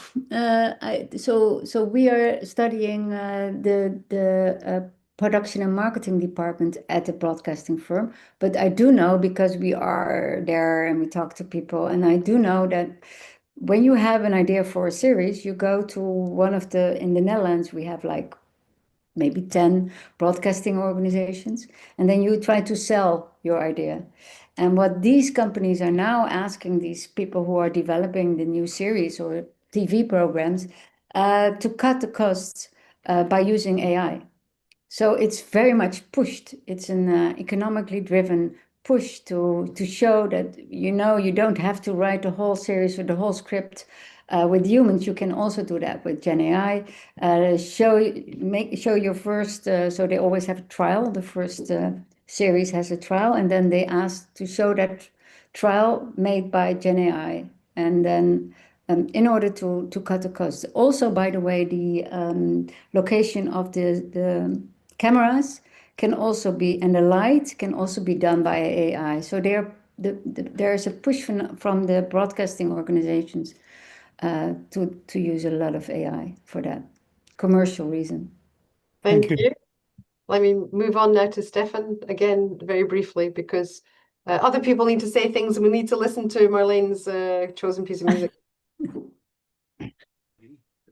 so we are studying the production and marketing department at the broadcasting firm, but I do know because we are there and we talk to people, and I do know that when you have an idea for a series, you go to one of in the Netherlands, we have like maybe 10 broadcasting organizations, and then you try to sell your idea. And what these companies are now asking these people who are developing the new series or TV programs to cut the costs by using AI. So it's very much pushed. It's an economically driven push to show that, you don't have to write the whole series or the whole script with humans. You can also do that with Gen AI. Show your first, so they always have a trial. The first series has a trial, and then they ask to show that trial made by Gen AI. And then in order to cut the costs. Also, by the way, the location of the cameras can also be, and the light can also be done by AI. So there's a push from the broadcasting organizations to use a lot of AI for that commercial reason. Thank you. you. Let me move on now to Stefan again, very briefly, because other people need to say things and we need to listen to Marlene's chosen piece of music. I'd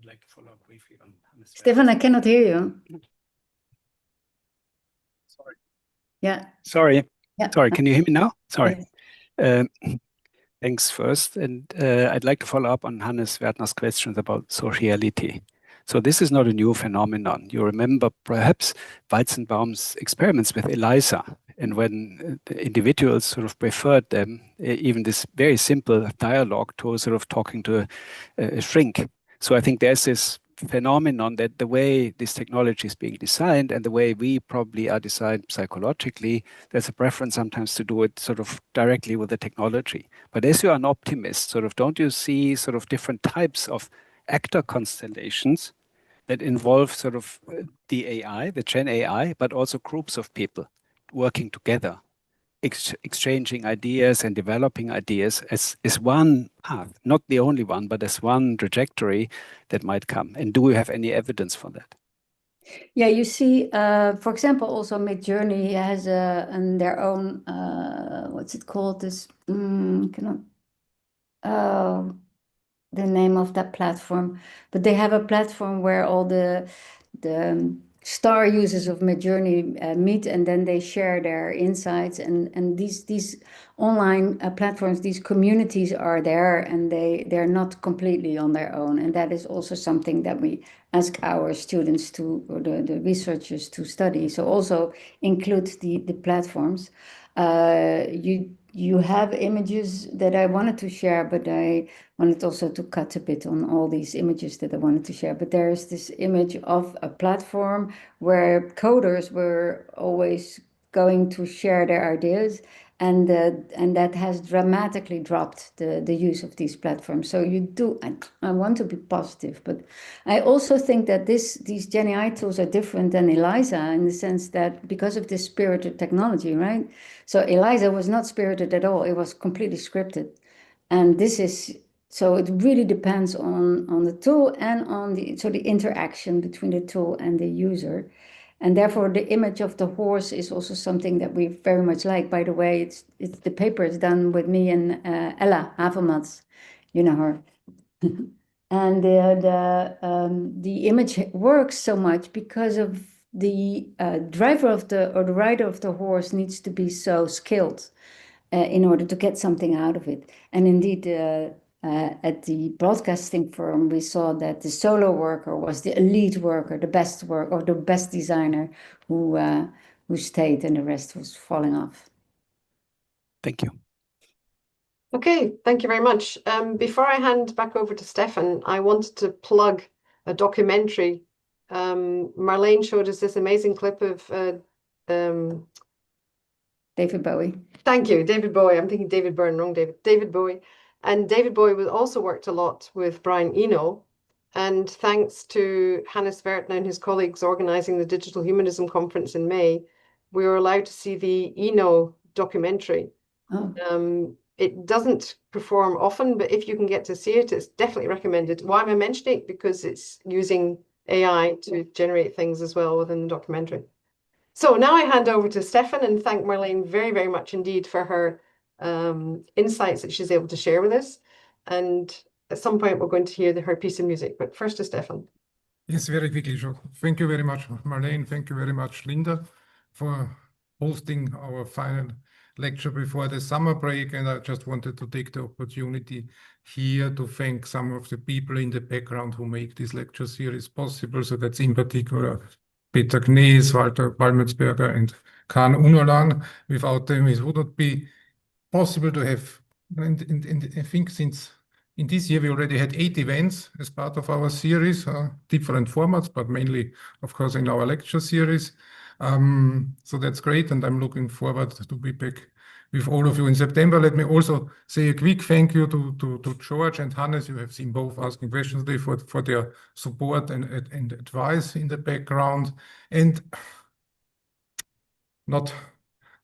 like to follow up briefly on Hannes. Stefan, I cannot hear you. Sorry. Yeah. Sorry. Yeah. Sorry. Can you hear me now? Sorry. Yes. Thanks first. And I'd like to follow up on Hannes Wertner's questions about sociality. So this is not a new phenomenon. You remember perhaps Weizenbaum's experiments with ELISA, and when the individuals sort of preferred them, even this very simple dialogue to sort of talking to a shrink. So I think there's this phenomenon that the way this technology is being designed and the way we probably are designed psychologically, there's a preference sometimes to do it sort of directly with the technology. But as you are an optimist, sort of don't you see sort of different types of actor constellations that involve sort of the AI, the Gen AI, but also groups of people working together, exchanging ideas and developing ideas as one path, not the only one, but as one trajectory that might come? And do we have any evidence for that? Yeah, you see, for example, also Midjourney has their own, what's it called? This, the name of that platform, but they have a platform where all the star users of Midjourney meet, and then they share their insights, and these online platforms, these communities are there, and they're not completely on their own, and that is also something that we ask our students to, or the researchers to study. So also include the platforms. You have images that I wanted to share, but I wanted also to cut a bit on all these images that I wanted to share. But there's this image of a platform where coders were always going to share their ideas, and that has dramatically dropped the use of these platforms. So I want to be positive, but I also think that these Gen AI tools are different than ELISA in the sense that because of this spirited technology, right? So ELISA was not spirited at all. It was completely scripted. And so it really depends on the tool and on the interaction between the tool and the user. And therefore, the image of the horse is also something that we very much like. By the way, it's the paper is done with me and Ella Havelmans, you know her. And the image works so much because of the driver of the rider of the horse needs to be so skilled. in order to get something out of it. And indeed, at the broadcasting forum, we saw that the solo worker was the elite worker, the best work, or the best designer who stayed, and the rest was falling off. Thank you. Okay, thank you very much. Before I hand back over to Stefan, I wanted to plug a documentary. Marleen showed us this amazing clip of David Bowie. Thank you, David Bowie. I'm thinking David Byrne, wrong David. David Bowie. And David Bowie was also worked a lot with Brian Eno. And thanks to Hannes Wertner and his colleagues organizing the Digital Humanism Conference in May, we were allowed to see the Eno documentary. Oh. It doesn't perform often, but if you can get to see it, it's definitely recommended. Why am I mentioning it? Because it's using AI to generate things as well within the documentary. So now I hand over to Stefan and thank Marleen very, very much indeed for her insights that she's able to share with us. And at some point, we're going to hear her piece of music. But first to Stefan. Yes, very quickly, Joe. Thank you very much, Marleen. Thank you very much, Linda, for hosting our final lecture before the summer break. And I just wanted to take the opportunity here to thank some of the people in the background who make this lecture series possible. So that's in particular Peter Knees, Walter Palmetzberger, and Khan Unolan. Without them, it would not be possible to have, and I think since in this year, we already had 8 events as part of our series, different formats, but mainly, of course, in our lecture series. So that's great, and I'm looking forward to be back with all of you in September. Let me also say a quick thank you to George and Hannes. You have seen both asking questions today for their support and advice in the background. And not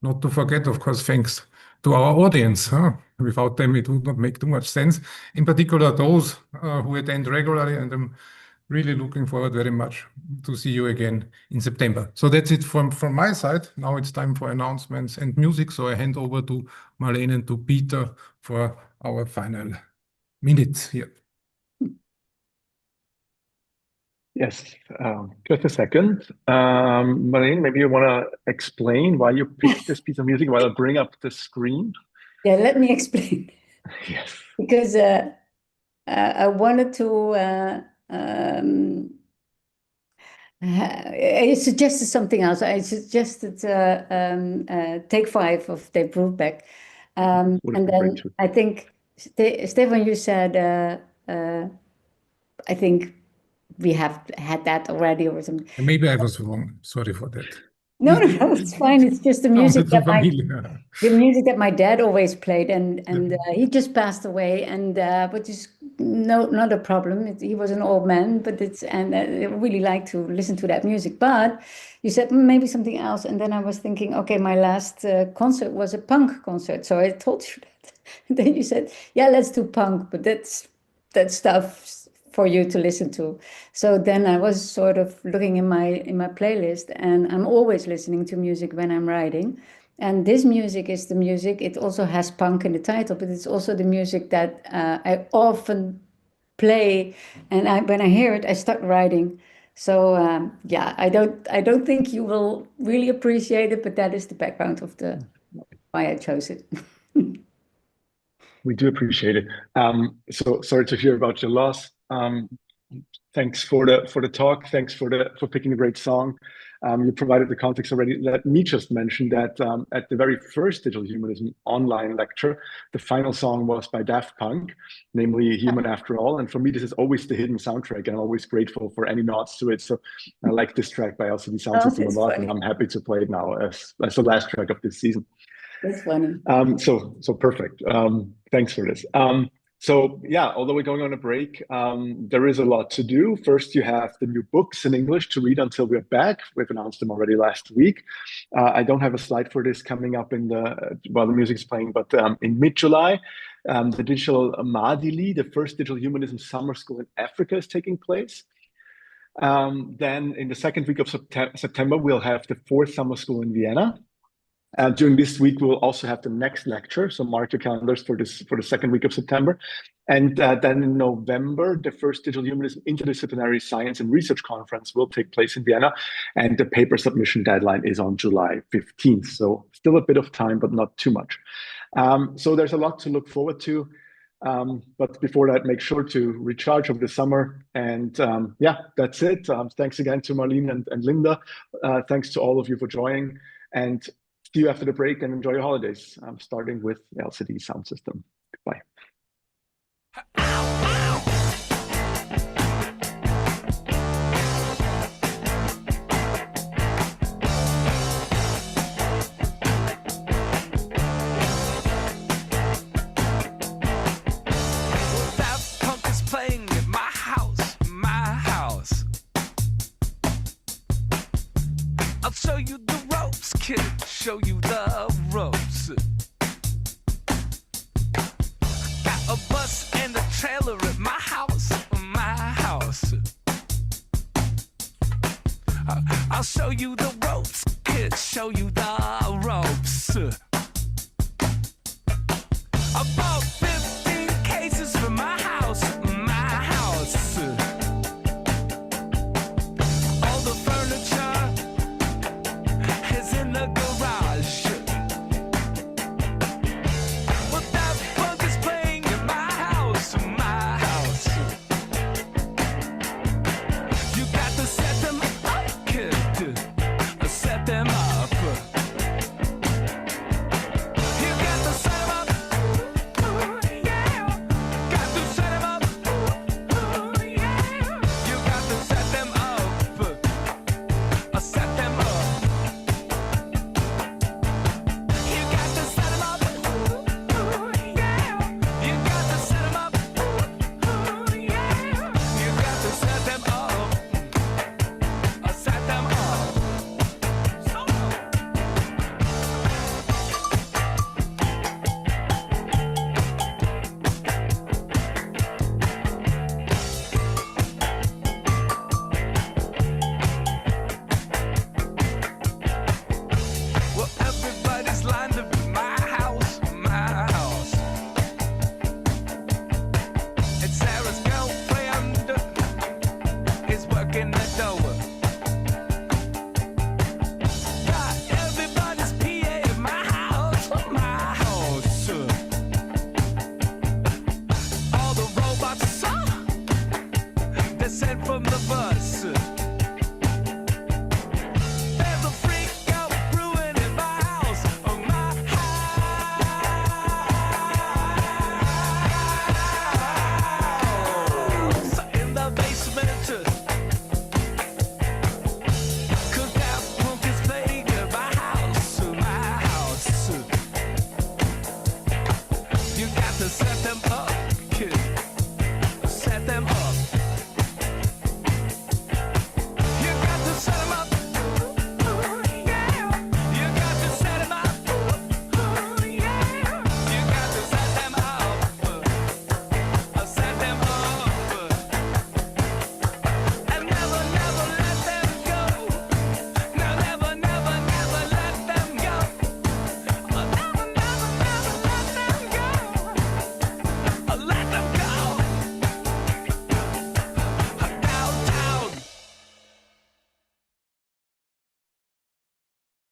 to forget, of course, thanks to our audience. Without them, it would not make too much sense. In particular, those who attend regularly, and I'm really looking forward very much to see you again in September. So that's it from my side. Now it's time for announcements and music. So I hand over to Marleen and to Peter for our final minutes here. Yes, just a second. Marleen, maybe you want to explain why you picked this piece of music while I bring up the screen? Yeah, let me explain. Yes. Because I wanted to I suggested something else. I suggested Take 5 of Dave Brubeck. And then I think, Stefan, you said, I think we have had that already or something. Maybe I was wrong. Sorry for that. No, it's fine. It's just the music that my dad always played, and he just passed away, and but it's not a problem. He was an old man, but I really like to listen to that music. But you said maybe something else, and then I was thinking, okay, my last concert was a punk concert, so I told you that. And then you said, yeah, let's do punk, but that's stuff for you to listen to. So then I was sort of looking in my playlist, and I'm always listening to music when I'm writing. And this music is the music, it also has punk in the title, but it's also the music that I often play. And when I hear it, I start writing. So yeah, I don't think you will really appreciate it, but that is the background of why I chose it. We do appreciate it. So sorry to hear about your loss. Thanks for the talk. Thanks for picking a great song. You provided the context already. Let me just mention that at the very first Digital Humanism online lecture, the final song was by Daft Punk, namely Human After All. And for me, this is always the hidden soundtrack, and I'm always grateful for any nods to it. So I like this track by LCD Sound System a lot, and I'm happy to play it now as the last track of this season. That's funny. So perfect. Thanks for this. So yeah, although we're going on a break, there is a lot to do. First, you have the new books in English to read until we're back. We've announced them already last week. I don't have a slide for this coming up while the music's playing, but in mid-July, the Digital Madili, the first Digital Humanism Summer School in Africa, is taking place. Then in the second week of September, we'll have the 4th Summer School in Vienna. During this week, we'll also have the next lecture. So mark your calendars for the second week of September. And then in November, the first Digital Humanism Interdisciplinary Science and Research Conference will take place in Vienna. And the paper submission deadline is on July 15th. So still a bit of time, but not too much. So there's a lot to look forward to. But before that, make sure to recharge over the summer. And yeah, that's it. Thanks again to Marleen and Linda. Thanks to all of you for joining. And see you after the break and enjoy your holidays, starting with LCD sound system. Bye. I'll show you the ropes, kid. Show you the ropes. Got a bus and a trailer at my house, my house. I'll show you the ropes, kid. Show you the ropes.